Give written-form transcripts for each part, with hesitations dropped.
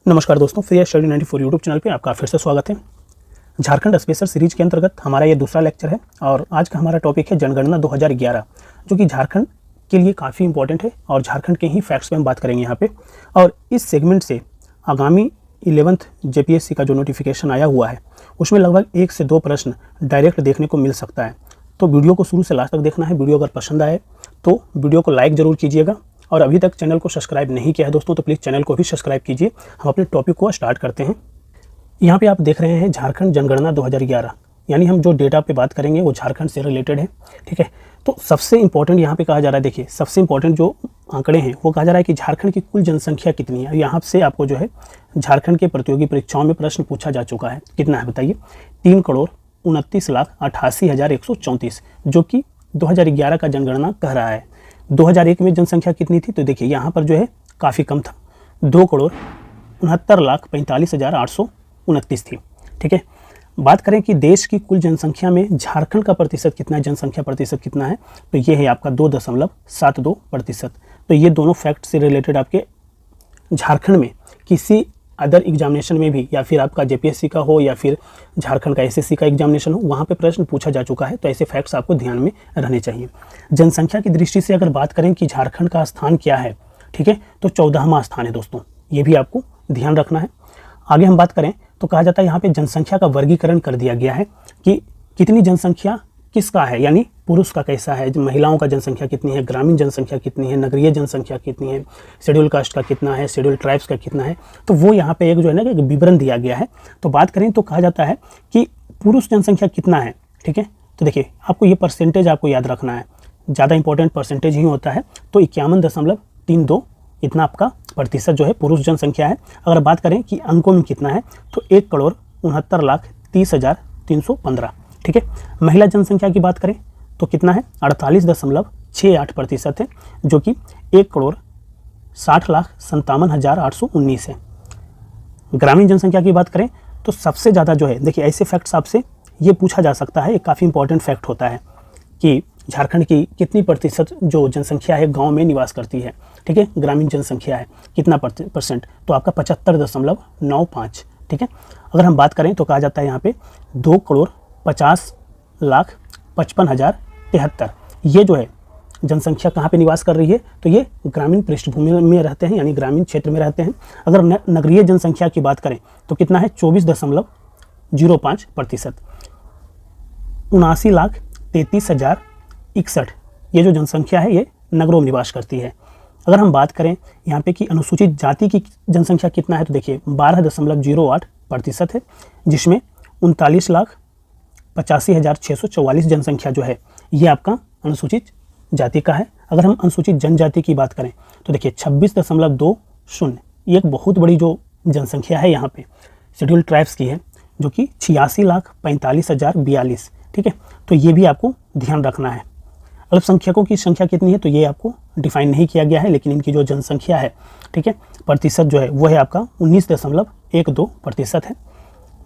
नमस्कार दोस्तों, free study 94 YouTube channel पे आपका फिर से स्वागत है। झारखंड स्पेशल सीरीज के अंतर्गत हमारा ये दूसरा लेक्चर है और आज का हमारा टॉपिक है जनगणना 2011, जो कि झारखंड के लिए काफ़ी इंपॉर्टेंट है और झारखंड के ही फैक्ट्स पे हम बात करेंगे यहाँ पे। और इस सेगमेंट से आगामी 11th JPSC का जो नोटिफिकेशन आया हुआ है उसमें लगभग 1 से 2 प्रश्न डायरेक्ट देखने को मिल सकता है। तो वीडियो को शुरू से लास्ट तक देखना है। वीडियो अगर पसंद आए तो वीडियो को लाइक ज़रूर कीजिएगा और अभी तक चैनल को सब्सक्राइब नहीं किया है दोस्तों तो प्लीज़ चैनल को भी सब्सक्राइब कीजिए। हम अपने टॉपिक को स्टार्ट करते हैं। यहाँ पे आप देख रहे हैं झारखंड जनगणना 2011, यानी हम जो डेटा पे बात करेंगे वो झारखंड से रिलेटेड है, ठीक है। तो सबसे इंपॉर्टेंट यहाँ पे कहा जा रहा है, देखिए सबसे इंपॉर्टेंट जो आंकड़े हैं वो कहा जा रहा है कि झारखंड की कुल जनसंख्या कितनी है। यहाँ से आपको जो है झारखंड के प्रतियोगी परीक्षाओं में प्रश्न पूछा जा चुका है। कितना है बताइए? 3,29,88,134, जो कि 2011 का जनगणना कह रहा है। 2001 में जनसंख्या कितनी थी? तो देखिए यहाँ पर जो है काफ़ी कम था, 2,69,45,829 थी, ठीक है। बात करें कि देश की कुल जनसंख्या में झारखंड का प्रतिशत कितना है, जनसंख्या प्रतिशत कितना है, तो ये है आपका 2.72%। तो ये दोनों फैक्ट से रिलेटेड आपके झारखंड में किसी अदर एग्जामिनेशन में भी, या फिर आपका JPSC का हो या फिर झारखंड का SSC का एग्जामिनेशन हो, वहाँ पे प्रश्न पूछा जा चुका है। तो ऐसे फैक्ट्स आपको ध्यान में रहने चाहिए। जनसंख्या की दृष्टि से अगर बात करें कि झारखंड का स्थान क्या है, ठीक है, तो 14वां स्थान है दोस्तों, ये भी आपको ध्यान रखना है। आगे हम बात करें तो कहा जाता है यहाँ पे जनसंख्या का वर्गीकरण कर दिया गया है कि कितनी जनसंख्या किसका है, यानी पुरुष का कैसा है, महिलाओं का जनसंख्या कितनी है, ग्रामीण जनसंख्या कितनी है, नगरीय जनसंख्या कितनी है, शेड्यूल कास्ट का कितना है, शेड्यूल ट्राइब्स का कितना है। तो वो यहाँ पे एक जो है ना एक विवरण दिया गया है। तो बात करें तो कहा जाता है कि पुरुष जनसंख्या कितना है, ठीक है। तो देखिए आपको ये परसेंटेज आपको याद रखना है, ज़्यादा इंपॉर्टेंट परसेंटेज ही होता है। तो 51.32 इतना आपका प्रतिशत जो है पुरुष जनसंख्या है। अगर बात करें कि अंकों में कितना है तो 1,69,30,315, ठीक है। महिला जनसंख्या की बात करें तो कितना है? 48.68% है, जो कि 1,60,57,819 है। ग्रामीण जनसंख्या की बात करें तो सबसे ज़्यादा जो है, देखिए ऐसे फैक्ट्स आपसे ये पूछा जा सकता है, एक काफ़ी इंपॉर्टेंट फैक्ट होता है कि झारखंड की कितनी प्रतिशत जो जनसंख्या है गांव में निवास करती है, ठीक है। ग्रामीण जनसंख्या है कितना परसेंट? तो आपका 75.95, ठीक है। अगर हम बात करें तो कहा जाता है यहाँ पे 2,50,55,073, ये जो है जनसंख्या कहाँ पे निवास कर रही है? तो ये ग्रामीण पृष्ठभूमि में रहते हैं, यानी ग्रामीण क्षेत्र में रहते हैं। अगर नगरीय जनसंख्या की बात करें तो कितना है? 24.05%। 79,33,061 ये जो जनसंख्या है ये नगरों में निवास करती है। अगर हम बात करें यहाँ पे कि अनुसूचित जाति की जनसंख्या कितना है, तो देखिए 12.08% है, जिसमें 39,85,644 जनसंख्या जो है ये आपका अनुसूचित जाति का है। अगर हम अनुसूचित जनजाति की बात करें तो देखिए 26.20, ये एक बहुत बड़ी जो जनसंख्या है यहाँ पे शेड्यूल ट्राइब्स की है, जो कि 86,45,042, ठीक है। तो ये भी आपको ध्यान रखना है। अल्पसंख्यकों की संख्या कितनी है तो ये आपको डिफाइन नहीं किया गया है, लेकिन इनकी जो जनसंख्या है, ठीक है, प्रतिशत जो है वो है आपका 19.12% है।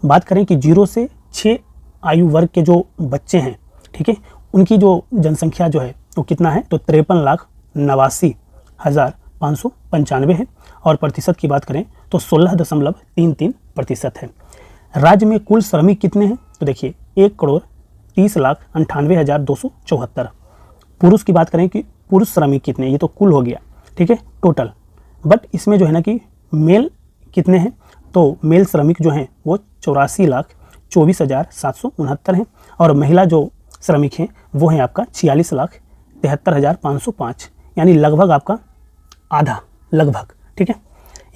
बात करें कि 0 से 6 आयु वर्ग के जो बच्चे हैं, ठीक है, उनकी जो जनसंख्या जो है वो कितना है? तो 53,89,595 है। और प्रतिशत की बात करें तो 16.33% है। राज्य में कुल श्रमिक कितने हैं? तो देखिए 1,30,98,274। पुरुष की बात करें कि पुरुष श्रमिक कितने, ये तो कुल हो गया, ठीक है, टोटल। बट इसमें जो है ना कि मेल कितने हैं? तो मेल श्रमिक जो हैं वो 84,24,769 हैं। और महिला जो श्रमिक हैं वो हैं आपका 46,73,505, यानी लगभग आपका आधा, लगभग, ठीक है।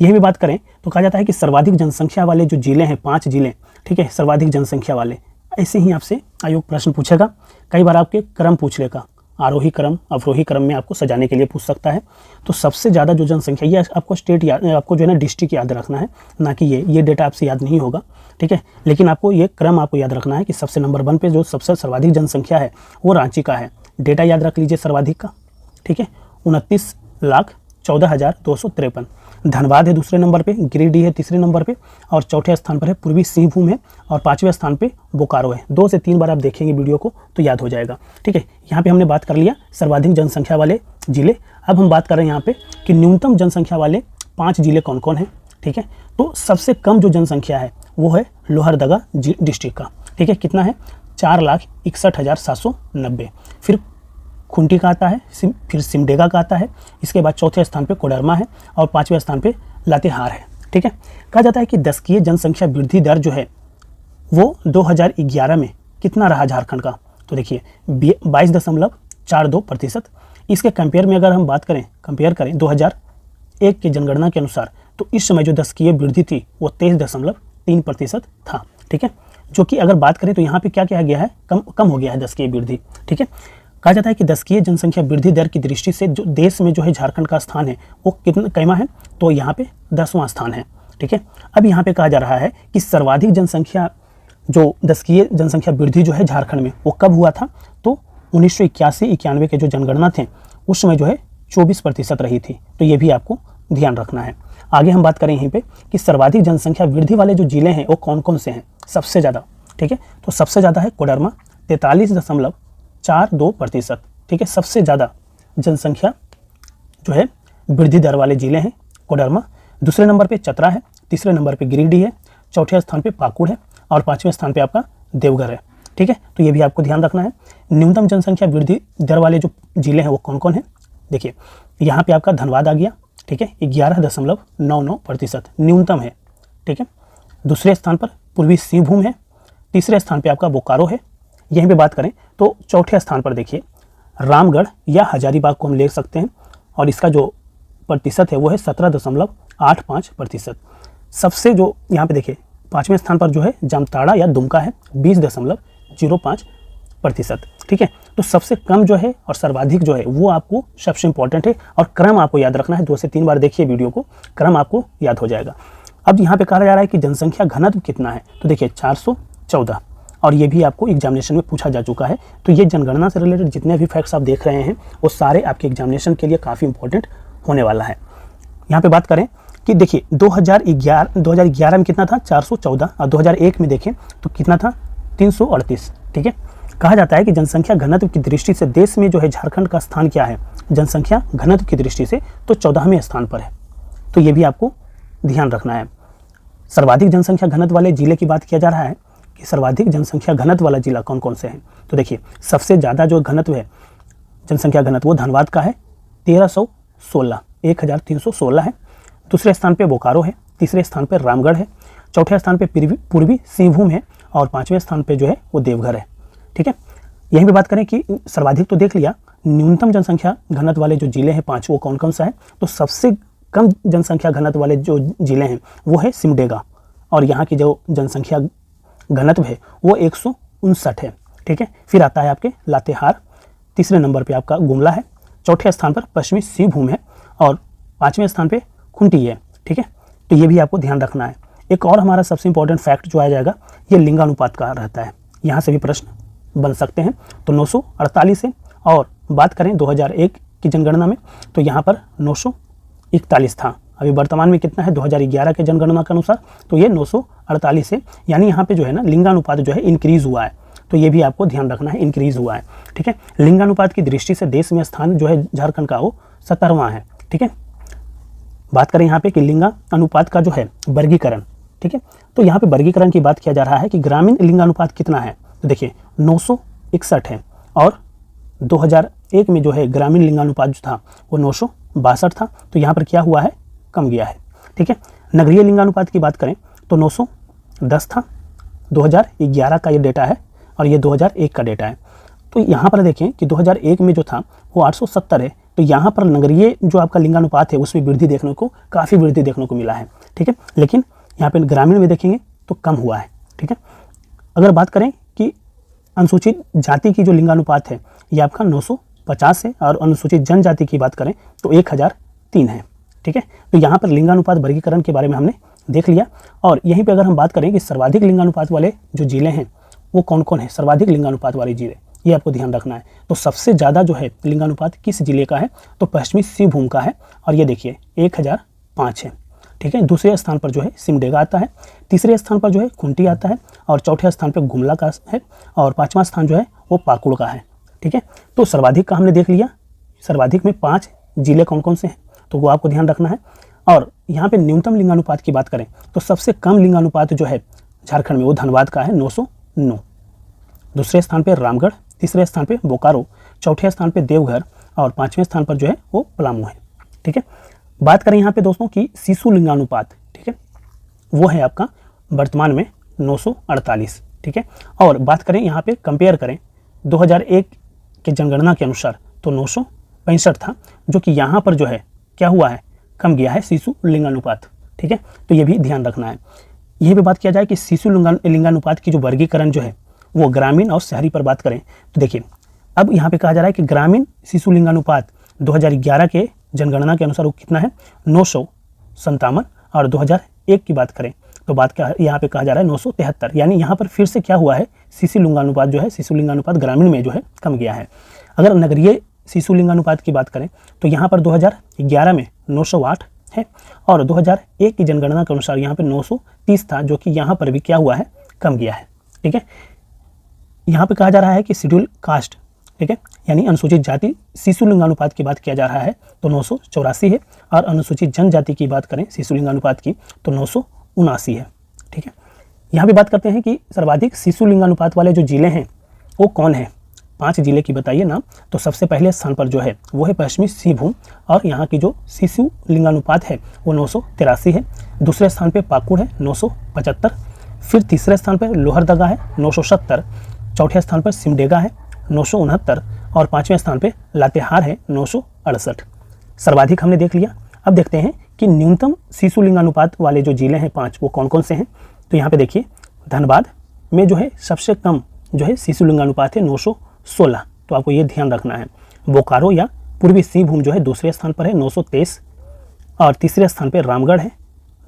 यही भी बात करें तो कहा जाता है कि सर्वाधिक जनसंख्या वाले जो जिले हैं, 5 जिले, ठीक है, सर्वाधिक जनसंख्या वाले, ऐसे ही आपसे आयोग प्रश्न पूछेगा। कई बार आपके क्रम पूछ लेगा, आरोही क्रम अवरोही क्रम में आपको सजाने के लिए पूछ सकता है। तो सबसे ज़्यादा जो जनसंख्या, ये आपको स्टेट याद, आपको जो है ना डिस्ट्रिक्ट याद रखना है, ना कि ये डेटा आपसे याद नहीं होगा, ठीक है। लेकिन आपको ये क्रम आपको याद रखना है कि सबसे नंबर 1 पे जो सबसे सर्वाधिक जनसंख्या है वो रांची का है। डेटा याद रख लीजिए सर्वाधिक का, ठीक है, 29,14,253। धनबाद है दूसरे नंबर पे, गिरिडीह है तीसरे नंबर पे, और चौथे स्थान पर है पूर्वी सिंहभूम है, और 5वें स्थान पे बोकारो है। 2 से 3 बार आप देखेंगे वीडियो को तो याद हो जाएगा, ठीक है। यहाँ पे हमने बात कर लिया सर्वाधिक जनसंख्या वाले जिले। अब हम बात कर रहे हैं यहाँ पे कि न्यूनतम जनसंख्या वाले 5 जिले कौन कौन हैं, ठीक है। तो सबसे कम जो जनसंख्या है वो है लोहरदगा डिस्ट्रिक्ट का, ठीक है। कितना है? 4,61,790। फिर खुंटी का आता है, फिर सिमडेगा का आता है, इसके बाद चौथे स्थान पे कोडरमा है और 5वें स्थान पे लातेहार है, ठीक है। कहा जाता है कि दशकीय जनसंख्या वृद्धि दर जो है वो 2011 में कितना रहा झारखंड का? तो देखिए 22.42%। इसके कंपेयर में अगर हम बात करें, कंपेयर करें 2001 की जनगणना के अनुसार, तो इस समय जो दशकीय वृद्धि थी वो 23.3% था, ठीक है। जो कि अगर बात करें तो यहाँ पे क्या किया गया है, कम हो गया है दशकीय वृद्धि, ठीक है। कहा जाता है कि दशकीय जनसंख्या वृद्धि दर की दृष्टि से जो देश में जो है झारखंड का स्थान है वो कितना कैमा है? तो यहाँ पे 10वां स्थान है, ठीक है। अब यहाँ पे कहा जा रहा है कि सर्वाधिक जनसंख्या जो दशकीय जनसंख्या वृद्धि जो है झारखंड में वो कब हुआ था? तो 1981-91 के जो जनगणना थे उस समय जो है 24% रही थी। तो ये भी आपको ध्यान रखना है। आगे हम बात करें यहीं पे कि सर्वाधिक जनसंख्या वृद्धि वाले जो जिले हैं वो कौन कौन से हैं सबसे ज़्यादा, ठीक है। तो सबसे ज़्यादा है कोडरमा 43.42%, ठीक है। सबसे ज़्यादा जनसंख्या जो है वृद्धि दर वाले जिले हैं कोडरमा। दूसरे नंबर पे चतरा है, तीसरे नंबर पे गिरिडीह है, चौथे स्थान पे पाकुड़ है और 5वें स्थान पे आपका देवघर है, ठीक है। तो ये भी आपको ध्यान रखना है। न्यूनतम जनसंख्या वृद्धि दर वाले जो जिले हैं वो कौन कौन है? देखिए यहाँ पे आपका धनबाद आ गया, ठीक है, 11.99% न्यूनतम है, ठीक है। दूसरे स्थान पर पूर्वी सिंहभूम है, तीसरे स्थान पे आपका बोकारो है। यहीं पे बात करें तो चौथे स्थान पर देखिए रामगढ़ या हजारीबाग को हम ले सकते हैं और इसका जो प्रतिशत है वो है 17.85%। सबसे जो यहाँ पे देखिए 5वें स्थान पर जो है जामताड़ा या दुमका है 20.05%, ठीक है। तो सबसे कम जो है और सर्वाधिक जो है वो आपको सबसे इंपॉर्टेंट है और क्रम आपको याद रखना है। 2 से 3 बार देखिए वीडियो को, क्रम आपको याद हो जाएगा। अब यहाँ पे कहा जा रहा है कि जनसंख्या घनत्व कितना है? तो देखिए 414 और ये भी आपको एग्जामिनेशन में पूछा जा चुका है। तो ये जनगणना से रिलेटेड जितने भी फैक्ट्स आप देख रहे हैं वो सारे आपके एग्जामिनेशन के लिए काफ़ी इंपॉर्टेंट होने वाला है। यहाँ पे बात करें कि देखिए 2011 में कितना था? 414 और 2001 में देखें तो कितना था? 338, ठीक है। कहा जाता है कि जनसंख्या घनत्व की दृष्टि से देश में जो है झारखंड का स्थान क्या है? जनसंख्या घनत्व की दृष्टि से तो 14वें स्थान पर है। तो ये भी आपको ध्यान रखना है। सर्वाधिक जनसंख्या घनत्व वाले जिले की बात किया जा रहा है कि सर्वाधिक जनसंख्या घनत्व वाला जिला कौन कौन से हैं? तो देखिए सबसे ज़्यादा जो घनत्व है जनसंख्या घनत्व वो धनबाद का है 1316 है। दूसरे स्थान पे बोकारो है, तीसरे स्थान पे रामगढ़ है, चौथे स्थान पे पूर्वी सिंहभूम है और 5वें स्थान पे जो है वो देवघर है, ठीक है। यहीं पे बात करें कि सर्वाधिक तो देख लिया, न्यूनतम जनसंख्या घनत्व वाले जो जिले हैं 5 वो कौन कौन सा है? तो सबसे कम जनसंख्या घनत्व वाले जो जिले हैं वो है सिमडेगा और यहाँ की जो जनसंख्या घनत्व है वो 159 है, ठीक है। फिर आता है आपके लातेहार, तीसरे नंबर पे आपका गुमला है, चौथे स्थान पर पश्चिमी सिंहभूम है और 5वें स्थान पे खुंटी है, ठीक है। तो ये भी आपको ध्यान रखना है। एक और हमारा सबसे इंपॉर्टेंट फैक्ट जो आ जाएगा ये लिंगानुपात का रहता है, यहाँ से भी प्रश्न बन सकते हैं। तो 948 है और बात करें 2001 की जनगणना में तो यहाँ पर 941 था। अभी वर्तमान में कितना है 2011 के जनगणना के अनुसार? तो ये 948 है, यानी यहाँ पे जो है ना लिंगानुपात जो है इंक्रीज़ हुआ है। तो ये भी आपको ध्यान रखना है, इंक्रीज़ हुआ है, ठीक है। लिंगानुपात की दृष्टि से देश में स्थान जो है झारखंड का वो 17वां है, ठीक है। बात करें यहाँ पे कि लिंगा अनुपात का जो है वर्गीकरण, ठीक है। तो यहाँ पे वर्गीकरण की बात किया जा रहा है कि ग्रामीण लिंगानुपात कितना है? तो देखिए 961 है और 2001 में जो है ग्रामीण लिंगानुपात जो था वो 962 था। तो यहाँ पर क्या हुआ है? कम गया है, ठीक है। नगरीय लिंगानुपात की बात करें तो 910 था, 2011 का ये डेटा है और ये 2001 का डेटा है। तो यहाँ पर देखें कि 2001 में जो था वो 870 है। तो यहाँ पर नगरीय जो आपका लिंगानुपात है उसमें वृद्धि देखने को, काफ़ी वृद्धि देखने को मिला है, ठीक है। लेकिन यहाँ पे ग्रामीण में देखेंगे तो कम हुआ है, ठीक है। अगर बात करें कि अनुसूचित जाति की जो लिंगानुपात है ये आपका 950 है और अनुसूचित जनजाति की बात करें तो 1003 है, ठीक है। तो यहाँ पर लिंगानुपात वर्गीकरण के बारे में हमने देख लिया। और यहीं पे अगर हम बात करें कि सर्वाधिक लिंगानुपात वाले जो जिले हैं वो कौन कौन है? सर्वाधिक लिंगानुपात वाले जिले, ये आपको ध्यान रखना है। तो सबसे ज़्यादा जो है लिंगानुपात किस जिले का है? तो पश्चिमी सिंहभूम का है और ये देखिए 1005 है, ठीक है। दूसरे स्थान पर जो है सिमडेगा आता है, तीसरे स्थान पर जो है खुंटी आता है और चौथे स्थान पर गुमला का है और 5वां स्थान जो है वो पाकुड़ का है, ठीक है। तो सर्वाधिक का हमने देख लिया। सर्वाधिक में 5 जिले कौन कौन से हैं तो वो आपको ध्यान रखना है। और यहाँ पे न्यूनतम लिंगानुपात की बात करें तो सबसे कम लिंगानुपात जो है झारखंड में वो धनबाद का है 909। दूसरे स्थान पे रामगढ़, तीसरे स्थान पे बोकारो, चौथे स्थान पे देवघर और पांचवें स्थान पर जो है वो पलामू है। ठीक है, बात करें यहाँ पे दोस्तों की शिशु लिंगानुपात, ठीक है, वो है आपका वर्तमान में 948। ठीक है, और बात करें यहाँ पे कंपेयर करें 2001 के जनगणना के अनुसार तो 965 था, जो कि यहाँ पर जो है क्या हुआ है, कम गया है शिशु लिंगानुपात। ठीक है, तो ये भी ध्यान रखना है। यही पे बात किया जाए कि शिशु लिंगानुपात की जो वर्गीकरण जो है वो ग्रामीण और शहरी पर बात करें तो देखिए, अब यहाँ पे कहा जा रहा है कि ग्रामीण शिशु लिंगानुपात 2011 के जनगणना के अनुसार वो कितना है 957, और 2001 की बात करें तो बात क्या यहाँ पे कहा जा रहा है 973। यानी यहाँ पर फिर से क्या हुआ है, शिशु लिंगानुपात जो है, शिशु लिंगानुपात ग्रामीण में जो है कम गया है। अगर नगरीय शिशु लिंगानुपात की बात करें तो यहाँ पर 2011 में 908 है, और 2001 की जनगणना के अनुसार यहाँ पे 930 था, जो कि यहाँ पर भी क्या हुआ है, कम गया है। ठीक है, यहाँ पे कहा जा रहा है कि शेड्यूल कास्ट, ठीक है, यानी अनुसूचित जाति शिशु लिंगानुपात की बात किया जा रहा है तो 984 है, और अनुसूचित जनजाति की बात करें शिशु लिंगानुपात की तो 979 है। ठीक है, यहाँ पे बात करते हैं कि सर्वाधिक शिशु लिंगानुपात वाले जो जिले हैं वो कौन है, 5 जिले की बताइए नाम। तो सबसे पहले स्थान पर जो है वो है पश्चिमी सिंहभूम, और यहाँ की जो शिशु लिंगानुपात है वो 983 है। दूसरे स्थान पे पाकुड़ है 975, फिर तीसरे स्थान पर लोहरदगा है 970, चौथे स्थान पर सिमडेगा है 969, और पांचवें स्थान पे लातेहार है 968। सर्वाधिक हमने देख लिया। अब देखते हैं कि न्यूनतम शिशु लिंगानुपात वाले जो जिले हैं 5 वो कौन कौन से हैं। तो यहाँ पे देखिए, धनबाद में जो है सबसे कम जो है शिशु लिंगानुपात है 916, तो आपको ये ध्यान रखना है। बोकारो या पूर्वी सिंहभूम जो है दूसरे स्थान पर है 923, और तीसरे स्थान पर रामगढ़ है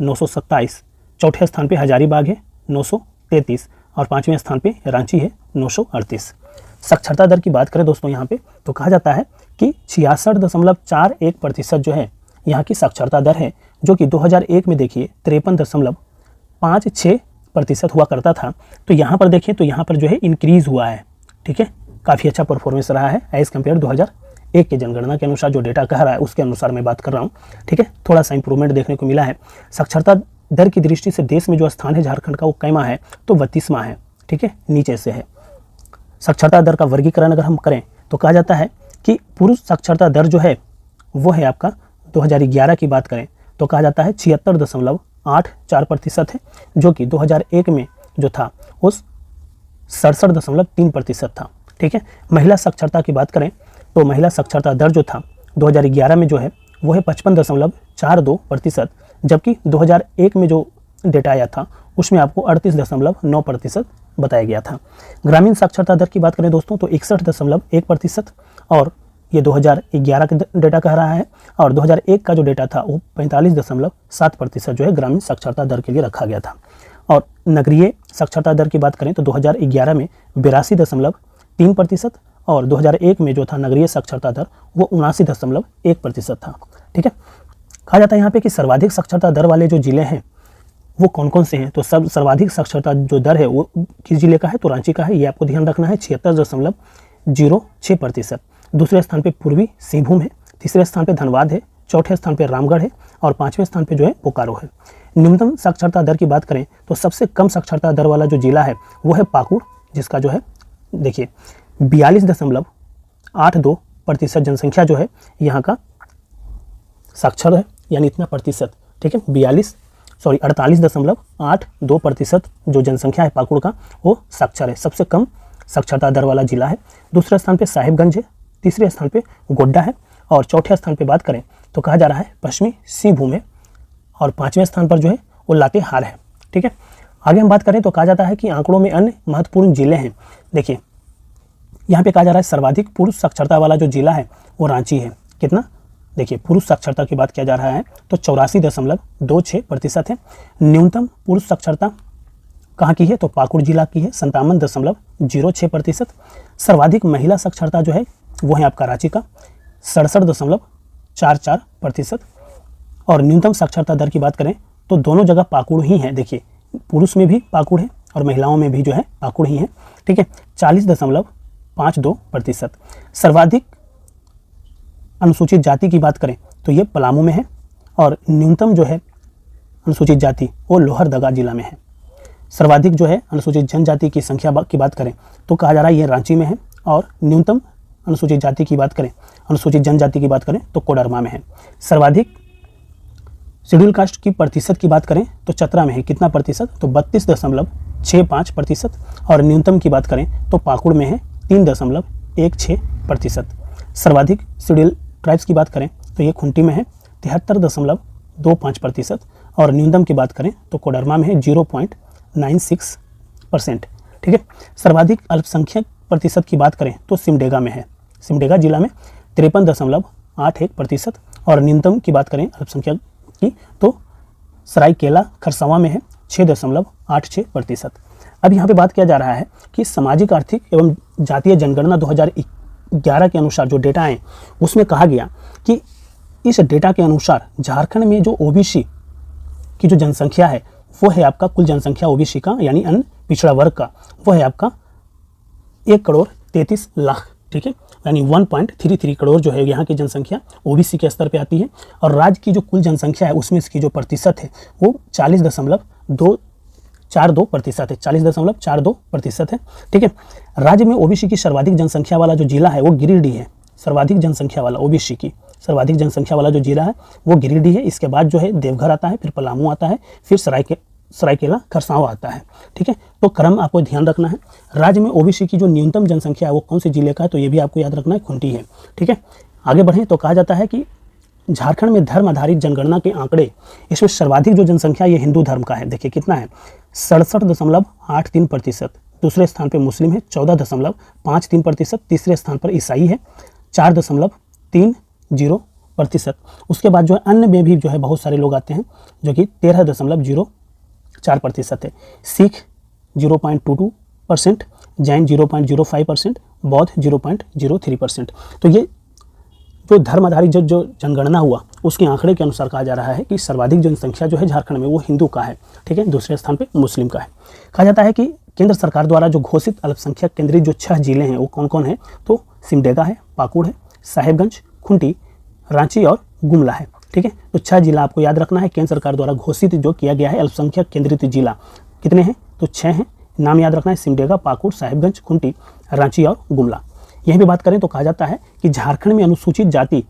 927, चौथे स्थान पर हजारीबाग है 933, और पांचवें स्थान पे रांची है 938। साक्षरता दर की बात करें दोस्तों यहाँ पे तो कहा जाता है कि 66.41% जो है यहाँ की साक्षरता दर है, जो कि 2001 में देखिए 53.56% हुआ करता था। तो यहाँ पर देखिए तो यहाँ पर जो है इंक्रीज़ हुआ है। ठीक है, काफ़ी अच्छा परफॉर्मेंस रहा है एज़ कम्पेयर 2001 के जनगणना के अनुसार जो डेटा कह रहा है उसके अनुसार मैं बात कर रहा हूँ। ठीक है, थोड़ा सा इंप्रूवमेंट देखने को मिला है। साक्षरता दर की दृष्टि से देश में जो स्थान है झारखंड का वो कैमा है, तो 32वां है। ठीक है, नीचे से है। साक्षरता दर का वर्गीकरण अगर हम करें तो कहा जाता है कि पुरुष साक्षरता दर जो है वो है आपका 2011 की बात करें तो कहा जाता है 76.84% है, जो कि 2001 में जो था वो 67.3% था। ठीक है, महिला साक्षरता की बात करें तो महिला साक्षरता दर जो था 2011 में जो है वो है 55.42%, जबकि 2001 में जो डेटा आया था उसमें आपको 38.9% बताया गया था। ग्रामीण साक्षरता दर की बात करें दोस्तों तो 61.1%, और ये 2011 का डेटा कह रहा है, और 2001 का जो डेटा था वो 45.7% जो है ग्रामीण साक्षरता दर के लिए रखा गया था। और नगरीय साक्षरता दर की बात करें तो 2011 में 82.3%, और 2001 में जो था नगरीय साक्षरता दर वो 79.1% था। ठीक है, कहा जाता है यहाँ पे कि सर्वाधिक साक्षरता दर वाले जो जिले हैं वो कौन कौन से हैं। तो सब सर्वाधिक साक्षरता जो दर है वो किस जिले का है, तो रांची का है, ये आपको ध्यान रखना है 76.06%। दूसरे स्थान पे पूर्वी सिंहभूम है, तीसरे स्थान पे धनबाद है, चौथे स्थान पे रामगढ़ है, और पांचवें स्थान पे जो है बोकारो है। न्यूनतम साक्षरता दर की बात करें तो सबसे कम साक्षरता दर वाला जो जिला है वो है पाकुड़, जिसका जो है देखिए 42.82% जनसंख्या जो है यहाँ का साक्षर है, यानी इतना प्रतिशत। ठीक है, 48.82% जो जनसंख्या है पाकुड़ का वो साक्षर है, सबसे कम साक्षरता दर वाला जिला है। दूसरे स्थान पे साहिबगंज है, तीसरे स्थान पे गोड्डा है, और चौथे स्थान पे बात करें तो कहा जा रहा है पश्चिमी सिंहभूम है, और पांचवें स्थान पर जो है वो लातेहार है। ठीक है, आगे हम बात करें तो कहा जाता है कि आंकड़ों में अन्य महत्वपूर्ण जिले हैं। देखिए यहाँ पे कहा जा रहा है सर्वाधिक पुरुष साक्षरता वाला जो जिला है वो रांची है। कितना, देखिए पुरुष साक्षरता की बात किया जा रहा है तो 84.26% है। न्यूनतम पुरुष साक्षरता कहाँ की है, तो पाकुड़ जिला की है 57.06%। सर्वाधिक महिला साक्षरता जो है वो है आपका रांची का 67.44%। और न्यूनतम साक्षरता दर की बात करें तो दोनों जगह पाकुड़ ही है। देखिए पुरुष में भी पाकुड़ है और महिलाओं में भी जो है पाकुड़ ही है। ठीक है, 40.52%। सर्वाधिक अनुसूचित जाति की बात करें तो ये पलामू में है, और न्यूनतम जो है अनुसूचित जाति वो लोहरदगा जिला में है। सर्वाधिक जो है अनुसूचित जनजाति की संख्या की बात करें तो कहा जा रहा है ये रांची में है, और न्यूनतम अनुसूचित जाति की बात करें, अनुसूचित जनजाति की बात करें तो कोडरमा में है। सर्वाधिक शेड्यूल कास्ट की प्रतिशत की बात करें तो चतरा में है, कितना प्रतिशत, तो 32.65%, और न्यूनतम की बात करें तो पाकुड़ में है 3.16%। सर्वाधिक शेड्यूल ट्राइब्स की बात करें तो ये खूंटी में है 73.25%, और न्यूनतम की बात करें तो कोडरमा में है 0.96%। ठीक है। सर्वाधिक अल्पसंख्यक प्रतिशत की बात करें तो सिमडेगा में है, सिमडेगा जिला में 53.81%, और न्यूनतम की बात करें अल्पसंख्यक की तो सरायकेला खरसावां में है 6.86%। अब यहाँ पे बात किया जा रहा है कि सामाजिक आर्थिक एवं जातीय जनगणना 2011 के अनुसार जो डेटा है उसमें कहा गया कि इस डेटा के अनुसार झारखंड में जो ओबीसी की जो जनसंख्या है वो है आपका कुल जनसंख्या ओबीसी का यानी अन्य पिछड़ा वर्ग का वो है आपका 1,33,00,000। ठीक है, यानी 1.33 करोड़ जो है यहाँ की जनसंख्या ओबीसी के स्तर पे आती है। और राज्य की जो कुल जनसंख्या है उसमें इसकी जो प्रतिशत है वो 40.42% है, 40.42% है। ठीक है, राज्य में ओबीसी की सर्वाधिक जनसंख्या वाला जो जिला है वो गिरिडीह है। सर्वाधिक जनसंख्या वाला ओबीसी की सर्वाधिक जनसंख्या वाला जो जिला है वो गिरिडीह है। इसके बाद जो है देवघर आता है, फिर पलामू आता है, फिर सरायकेला खरसावां आता है। ठीक है, तो क्रम आपको ध्यान रखना है। राज्य में ओबीसी की जो न्यूनतम जनसंख्या है वो कौन से जिले का है तो ये भी आपको याद रखना है, खूंटी है। ठीक है, आगे बढ़ें तो कहा जाता है कि झारखंड में धर्म आधारित जनगणना के आंकड़े, इसमें सर्वाधिक जो जनसंख्या ये हिंदू धर्म का है। देखिए कितना है, 67.83%। दूसरे स्थान पर मुस्लिम है 14.53%। तीसरे स्थान पर ईसाई है 4.30%। उसके बाद जो है अन्य में भी जो है बहुत सारे लोग आते हैं जो कि 13.04% है। सिख 0.22%, जैन 0.05%, बौद्ध 0.03%। तो ये जो धर्म आधारित जो जनगणना हुआ उसके आंकड़े के अनुसार कहा जा रहा है कि सर्वाधिक जनसंख्या जो है झारखंड में वो हिंदू का है। ठीक है, दूसरे स्थान पे मुस्लिम का है। कहा जाता है कि केंद्र सरकार द्वारा जो घोषित अल्पसंख्यक केंद्रित जो 6 जिले हैं वो कौन कौन है, तो सिमडेगा है, पाकुड़ है, साहेबगंज, खूंटी, रांची और गुमला है। ठीक है, तो 6 जिला आपको याद रखना है केंद्र सरकार द्वारा घोषित जो किया गया है अल्पसंख्यक केंद्रित जिला। कितने हैं, तो 6 हैं। नाम याद रखना है, सिमडेगा, पाकुड़, साहेबगंज, खूंटी, रांची और गुमला। यहीं भी बात करें तो कहा जाता है कि झारखंड में अनुसूचित जाति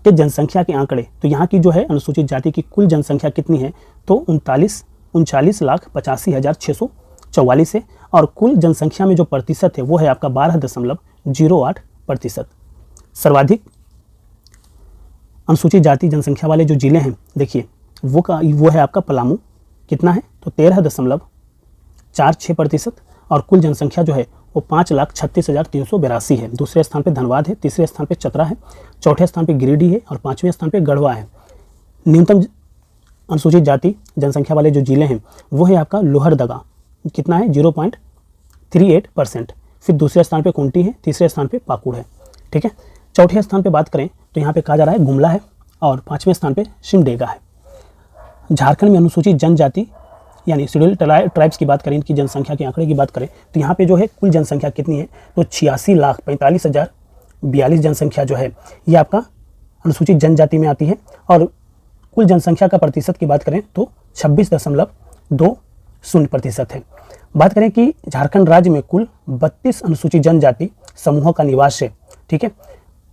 के जनसंख्या के आंकड़े, तो यहाँ की जो है अनुसूचित जाति की कुल जनसंख्या कितनी है, तो 39,85,644 है, और कुल जनसंख्या में जो प्रतिशत है वो है आपका 12.08%। सर्वाधिक अनुसूचित जाति जनसंख्या वाले जो जिले हैं देखिए वो है आपका पलामू, कितना है, तो 13.46%, और कुल जनसंख्या जो है वो 5,36,382 है। दूसरे स्थान पे धनबाद है, तीसरे स्थान पे चतरा है, चौथे स्थान पे गिरिडीह है, और 5वें स्थान पे गढ़वा है। न्यूनतम अनुसूचित जाति जनसंख्या वाले जो जिले हैं वो है आपका लोहरदगा, कितना है, 0.38%। फिर दूसरे स्थान पे खूंटी है, तीसरे स्थान पे पाकुड़ है। ठीक है, चौथे स्थान पे बात करें तो यहाँ पे कहा जा रहा है गुमला है, और 5वें स्थान पे सिमडेगा है। झारखंड में अनुसूचित जनजाति यानी शेड्यूल ट्राइब्स की बात करें, इनकी जनसंख्या के आंकड़े की बात करें तो यहाँ पे जो है कुल जनसंख्या कितनी है, तो 86,45,042 जनसंख्या जो है ये आपका अनुसूचित जनजाति में आती है। और कुल जनसंख्या का प्रतिशत की बात करें तो 26.20% है। बात करें कि झारखंड राज्य में कुल 32 अनुसूचित जनजाति समूहों का निवास है। ठीक है,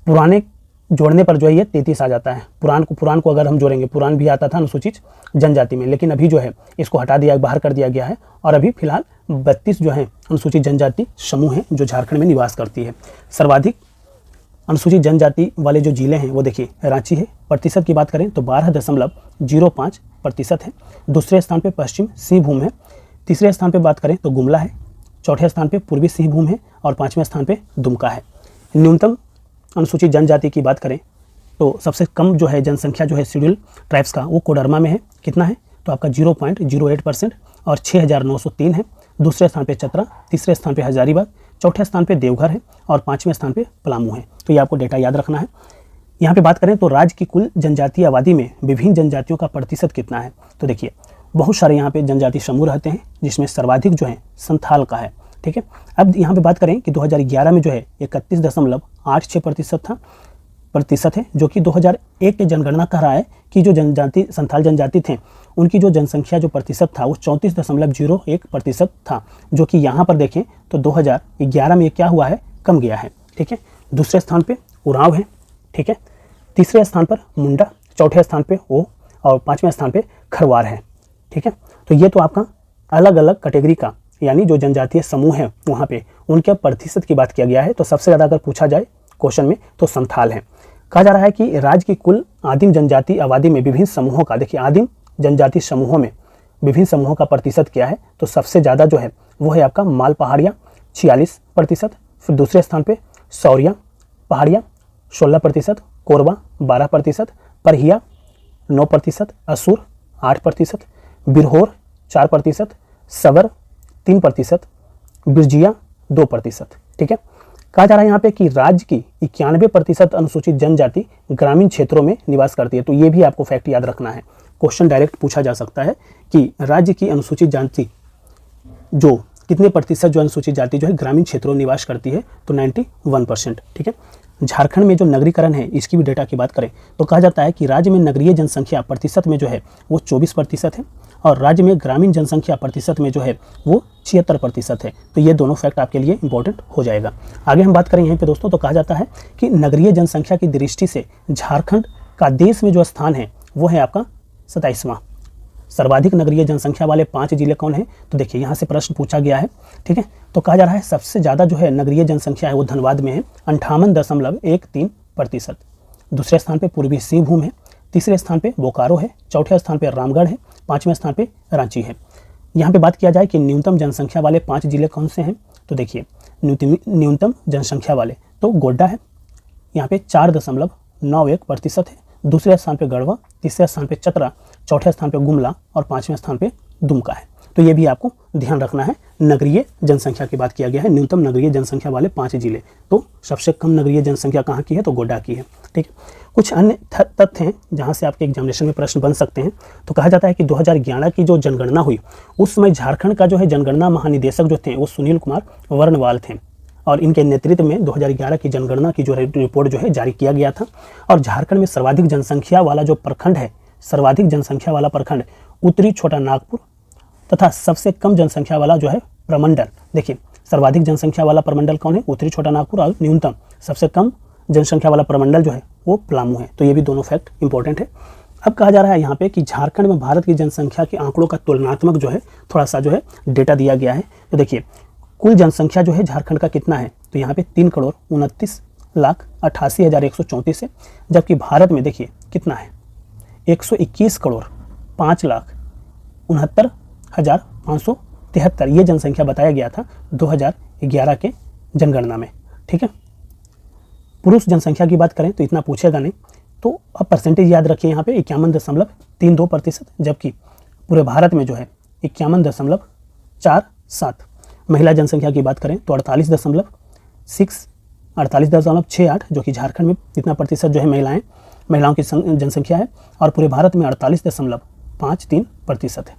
पुराने जोड़ने पर जो है ये 33 आ जाता है। पुराण को अगर हम जोड़ेंगे, पुराण भी आता था अनुसूचित जनजाति में, लेकिन अभी जो है इसको हटा दिया, बाहर कर दिया गया है, और अभी फिलहाल 32 जो है अनुसूचित जनजाति समूह हैं जो झारखंड में निवास करती है। सर्वाधिक अनुसूचित जनजाति वाले जो जिले हैं वो देखिए रांची है। प्रतिशत की बात करें तो 12.05% है। दूसरे स्थान पर पश्चिम सिंहभूम है, तीसरे स्थान पर बात करें तो गुमला है, चौथे स्थान पर पूर्वी सिंहभूम है, और 5वें स्थान पर दुमका है। न्यूनतम अनुसूचित जनजाति की बात करें तो सबसे कम जो है जनसंख्या जो है शेड्यूल ट्राइब्स का वो कोडरमा में है, कितना है, तो आपका 0.08%, और 6,903 है। दूसरे स्थान पे चतरा, तीसरे स्थान पे हजारीबाग, चौथे स्थान पे देवघर है, और 5वें स्थान पे पलामू है। तो ये आपको डेटा याद रखना है। यहाँ पे बात करें तो राज्य की कुल जनजातीय आबादी में विभिन्न जनजातियों का प्रतिशत कितना है, तो देखिए बहुत सारे यहाँ पे जनजाति समूह रहते हैं जिसमें सर्वाधिक जो है संथाल का है। ठीक है, अब यहाँ पे बात करें कि 2011 में जो है 31.86% था। प्रतिशत है, जो कि 2001 की जनगणना कह रहा है कि जो जनजाति संथाल जनजाति थे उनकी जो जनसंख्या जो प्रतिशत था वो 34.01% था, जो कि यहाँ पर देखें तो 2011 में क्या हुआ है, कम गया है। ठीक है, दूसरे स्थान पे उरांव है। ठीक है, तीसरे स्थान पर मुंडा, चौथे स्थान पे ओ और पांचवें स्थान पे खरवार है। ठीक है, तो ये तो आपका अलग अलग कैटेगरी का यानी जो जनजातीय समूह है वहाँ पे उनके प्रतिशत की बात किया गया है। तो सबसे ज़्यादा अगर पूछा जाए क्वेश्चन में तो संथाल है। कहा जा रहा है कि राज्य की कुल आदिम जनजाति आबादी में विभिन्न समूहों का, देखिए आदिम जनजाति समूहों में विभिन्न समूहों का प्रतिशत क्या है, तो सबसे ज़्यादा जो है वो है आपका माल पहाड़िया 46%, फिर दूसरे स्थान पे सौरिया पहाड़िया 16%, कोरबा 12%, परहिया 9%, असुर 8%, बिरहोर 4%, सवर 3%, बिरजिया 2%। ठीक है, कहा जा रहा है यहाँ पे कि राज्य की 91% अनुसूचित जनजाति ग्रामीण क्षेत्रों में निवास करती है। तो ये भी आपको फैक्ट याद रखना है, क्वेश्चन डायरेक्ट पूछा जा सकता है कि राज्य की अनुसूचित जाति जो कितने प्रतिशत जो अनुसूचित जाति जो है ग्रामीण क्षेत्रों में निवास करती है, तो 91%। ठीक है, झारखंड में जो नगरीकरण है इसकी भी डेटा की बात करें तो कहा जाता है कि राज्य में नगरीय जनसंख्या प्रतिशत में जो है वो 24% है और राज्य में ग्रामीण जनसंख्या प्रतिशत में जो है वो 76% है। तो ये दोनों फैक्ट आपके लिए इंपॉर्टेंट हो जाएगा। आगे हम बात करें यहीं पे दोस्तों, तो कहा जाता है कि नगरीय जनसंख्या की दृष्टि से झारखंड का देश में जो स्थान है वो है आपका 27वां। सर्वाधिक नगरीय जनसंख्या वाले 5 जिले कौन है, तो देखिए यहाँ से प्रश्न पूछा गया है। ठीक है, तो कहा जा रहा है सबसे ज़्यादा जो है नगरीय जनसंख्या है वो धनबाद में है 58.13%। दूसरे स्थान पे पूर्वी सिंहभूम है, तीसरे स्थान पे बोकारो है, चौथे स्थान पे रामगढ़ है, पाँचवें स्थान पे रांची है। यहाँ पे बात किया जाए कि न्यूनतम जनसंख्या वाले 5 जिले कौन से हैं, तो देखिए न्यूनतम जनसंख्या वाले तो गोड्डा है, यहाँ पे 4.91% है। दूसरे स्थान पे गढ़वा, तीसरे स्थान पे चतरा, चौथे स्थान पे गुमला और पांचवें स्थान पे दुमका है। तो ये भी आपको ध्यान रखना है। नगरीय जनसंख्या की बात किया गया है, न्यूनतम नगरीय जनसंख्या वाले 5 जिले। तो सबसे कम नगरीय जनसंख्या कहाँ की है, तो गोड्डा की है। ठीक है, कुछ अन्य तथ्य हैं जहाँ से आपके एग्जामिनेशन में प्रश्न बन सकते हैं। तो कहा जाता है कि 2011 की जो जनगणना हुई उस समय झारखंड का जो है जनगणना महानिदेशक जो थे वो सुनील कुमार वर्णवाल थे और इनके नेतृत्व में 2011 की जनगणना की जो रिपोर्ट जो है जारी किया गया था। और झारखंड में सर्वाधिक जनसंख्या वाला जो प्रखंड है, सर्वाधिक जनसंख्या वाला प्रखंड उत्तरी छोटा नागपुर तथा सबसे कम जनसंख्या वाला जो है प्रमंडल, देखिए सर्वाधिक जनसंख्या वाला प्रमंडल कौन है, उत्तरी छोटा नागपुर, और न्यूनतम सबसे कम जनसंख्या वाला प्रमंडल जो है वो पलामू है। तो ये भी दोनों फैक्ट इंपॉर्टेंट है। अब कहा जा रहा है यहाँ पे कि झारखंड में भारत की जनसंख्या के आंकड़ों का तुलनात्मक जो है थोड़ा सा जो है डेटा दिया गया है। तो देखिए कुल जनसंख्या जो है झारखंड का कितना है, तो यहाँ पे 3,29,88,134 है, जबकि भारत में देखिए कितना है 121,05,69,573 ये जनसंख्या बताया गया था 2011 के जनगणना में। ठीक है, पुरुष जनसंख्या की बात करें तो इतना पूछेगा नहीं, तो अब परसेंटेज याद रखिए यहाँ पे 51.32%, जबकि पूरे भारत में जो है 51.47। महिला जनसंख्या की बात करें तो 48.68 जो कि झारखंड में इतना प्रतिशत जो है महिलाओं की जनसंख्या है और पूरे भारत में 48.53% है।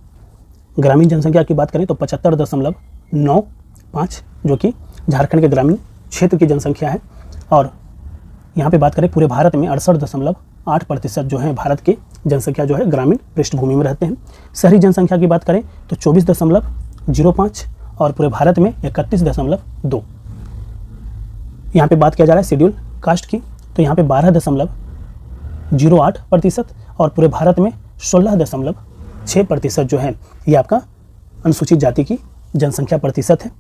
ग्रामीण जनसंख्या की बात करें तो 75.95 जो कि झारखंड के ग्रामीण क्षेत्र की जनसंख्या है और यहाँ पे बात करें पूरे भारत में 68.8% जो है भारत की जनसंख्या जो है ग्रामीण पृष्ठभूमि में रहते हैं। शहरी जनसंख्या की बात करें तो 24.05 और पूरे भारत में 31.2। यहाँ पे बात किया जा रहा है शेड्यूल कास्ट की, तो यहाँ पे 12.08% और पूरे भारत में 16.6% जो है ये आपका अनुसूचित जाति की जनसंख्या प्रतिशत है।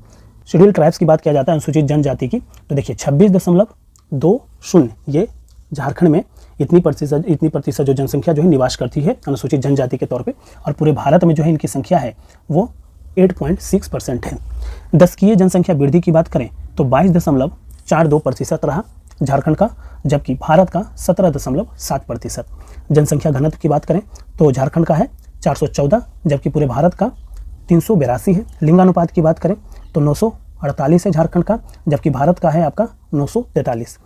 शेड्यूल ट्राइब्स की बात किया जाता है अनुसूचित जनजाति की, तो देखिए 26.20 ये झारखंड में इतनी प्रतिशत जो जनसंख्या जो है निवास करती है अनुसूचित जनजाति के तौर पे और पूरे भारत में जो है इनकी संख्या है वो 8.6% है। दशकीय जनसंख्या वृद्धि की बात करें तो 22.42% रहा झारखंड का, जबकि भारत का 17.7%। जनसंख्या घनत्व की बात करें तो झारखंड का है 414 जबकि पूरे भारत का 382 है। लिंगानुपात की बात करें तो 948 है झारखंड का, जबकि भारत का है आपका 943।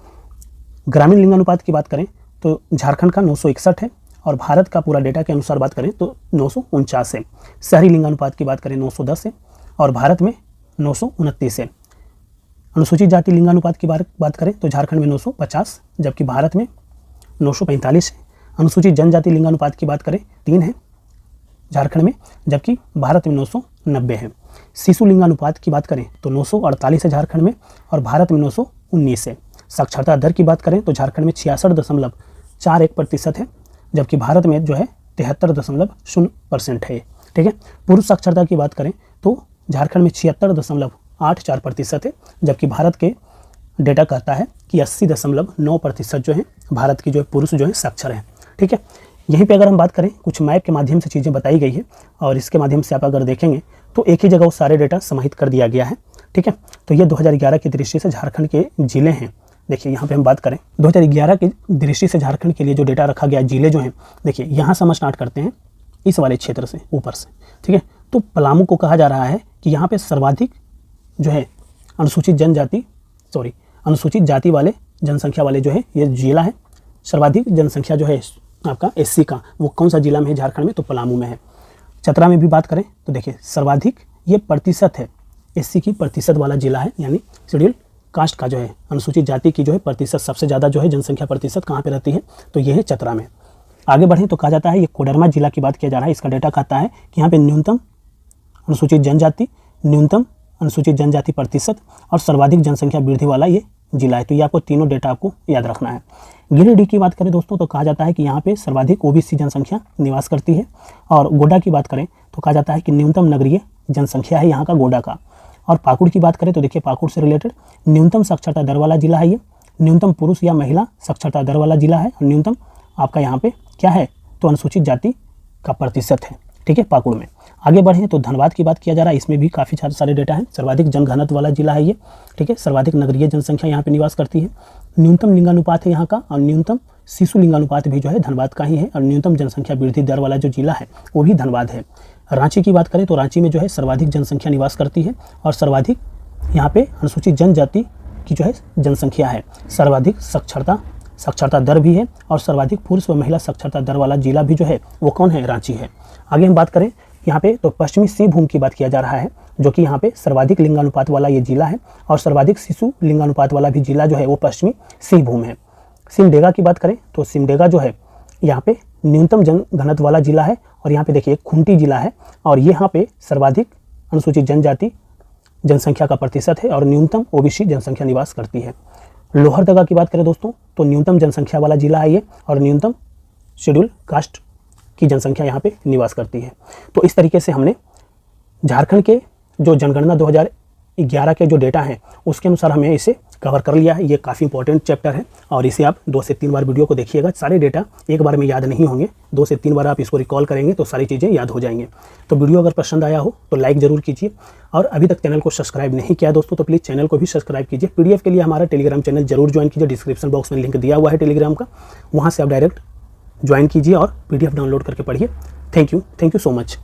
ग्रामीण लिंगानुपात की बात करें तो झारखंड का 961 है और भारत का पूरा डेटा के अनुसार बात करें तो 949 है। शहरी लिंगानुपात की बात करें 910 है और भारत में 929 है। अनुसूचित जाति लिंगानुपात की बात करें तो झारखंड में 950, जबकि भारत में 945 है। अनुसूचित जनजाति लिंगानुपात की बात करें 3 है झारखंड में, जबकि भारत में 990 है। शिशु लिंगानुपात की बात करें तो 948 है झारखंड में और भारत में 919 है। साक्षरता दर की बात करें तो झारखंड में 66.41% है, जबकि भारत में जो है 73.0% है। ठीक है। पुरुष साक्षरता की बात करें तो झारखंड में 76.84% है, जबकि भारत के डेटा कहता है कि 80.9% जो है भारत की जो है पुरुष जो है साक्षर है। ठीक है। यहीं पे अगर हम बात करें, कुछ मैप के माध्यम से चीज़ें बताई गई है और इसके माध्यम से आप अगर देखेंगे तो एक ही जगह वो सारे डेटा समाहित कर दिया गया है। ठीक है। तो ये 2011 की दृष्टि से झारखंड के जिले हैं। देखिए यहाँ पे हम बात करें 2011 की दृष्टि से झारखंड के लिए जो डेटा रखा गया जिले जो हैं, देखिए यहाँ से हम स्टार्ट करते हैं इस वाले क्षेत्र से ऊपर से। ठीक है। तो पलामू को कहा जा रहा है कि यहाँ पे सर्वाधिक जो है अनुसूचित जाति वाले जनसंख्या वाले जो है ये जिला है। सर्वाधिक जनसंख्या जो है आपका एससी का वो कौन सा जिला में है झारखंड में, तो पलामू में है। चतरा में भी बात करें तो देखिए सर्वाधिक ये प्रतिशत है एससी की प्रतिशत वाला जिला है, यानी शेड्यूल कास्ट का जो है अनुसूचित जाति की जो है प्रतिशत सबसे ज़्यादा जो है जनसंख्या प्रतिशत कहाँ पे रहती है, तो ये है चतरा में। आगे बढ़ें तो कहा जाता है ये कोडरमा जिला की बात किया जा रहा है। इसका डेटा कहता है कि यहाँ पे न्यूनतम अनुसूचित जनजाति प्रतिशत और सर्वाधिक जनसंख्या वृद्धि वाला ये जिला है। तो ये आपको तीनों डेटा आपको याद रखना है। गिरिडीह की बात करें दोस्तों तो कहा जाता है कि यहाँ पे सर्वाधिक ओबीसी जनसंख्या निवास करती है। और गोड्डा की बात करें तो कहा जाता है कि न्यूनतम नगरीय जनसंख्या है यहाँ का गोड्डा का। और पाकुड़ की बात करें तो देखिए पाकुड़ से रिलेटेड न्यूनतम साक्षरता दर वाला जिला है ये, न्यूनतम पुरुष या महिला साक्षरता दर वाला जिला है और न्यूनतम आपका यहाँ पे क्या है तो अनुसूचित जाति का प्रतिशत है। ठीक है, पाकुड़ में। आगे बढ़ें तो धनबाद की बात किया जा रहा है, इसमें भी काफ़ी सारे डेटा हैं। सर्वाधिक जनघनत्व वाला जिला है ये। ठीक है, सर्वाधिक नगरीय जनसंख्या यहाँ पे निवास करती है। न्यूनतम लिंगानुपात है यहाँ का और न्यूनतम शिशु लिंगानुपात भी जो है धनबाद का ही है और न्यूनतम जनसंख्या वृद्धि दर वाला जो जिला है वो भी धनबाद है। रांची की बात करें तो रांची में जो है सर्वाधिक जनसंख्या निवास करती है और सर्वाधिक यहाँ पे अनुसूचित जनजाति की जो है जनसंख्या है। सर्वाधिक साक्षरता दर भी है और सर्वाधिक पुरुष व महिला साक्षरता दर वाला जिला भी जो है वो कौन है, रांची है। आगे हम बात करें यहाँ पे तो पश्चिमी सिंहभूम की बात किया जा रहा है, जो कि यहाँ पे सर्वाधिक लिंगानुपात वाला ये जिला है और सर्वाधिक शिशु लिंगानुपात वाला भी जिला जो है वो पश्चिमी सिंहभूम है। सिमडेगा की बात करें तो सिमडेगा जो है यहाँ पे न्यूनतम जनघनत्व वाला जिला है और यहाँ पे देखिए खूंटी जिला है और यहाँ पे सर्वाधिक अनुसूचित जनजाति जनसंख्या का प्रतिशत है और न्यूनतम ओबीसी जनसंख्या निवास करती है। लोहरदगा की बात करें दोस्तों तो न्यूनतम जनसंख्या वाला जिला है ये और न्यूनतम शेड्यूल कास्ट की जनसंख्या यहाँ पे निवास करती है। तो इस तरीके से हमने झारखंड के जो जनगणना 2011 के जो डेटा हैं उसके अनुसार हमें इसे कवर कर लिया है। ये काफ़ी इंपॉर्टेंट चैप्टर है और इसे आप 2 से 3 बार वीडियो को देखिएगा। सारे डेटा एक बार में याद नहीं होंगे, 2 से 3 बार आप इसको रिकॉल करेंगे तो सारी चीज़ें याद हो जाएंगे। तो वीडियो अगर पसंद आया हो तो लाइक ज़रूर कीजिए और अभी तक चैनल को सब्सक्राइब नहीं किया दोस्तों तो प्लीज़ चैनल को भी सब्सक्राइब कीजिए। PDF के लिए हमारा टेलीग्राम चैनल जरूर ज्वाइन कीजिए, डिस्क्रिप्शन बॉक्स में लिंक दिया हुआ है टेलीग्राम का, वहाँ से आप डायरेक्ट ज्वाइन कीजिए और PDF डाउनलोड करके पढ़िए। Thank you so much.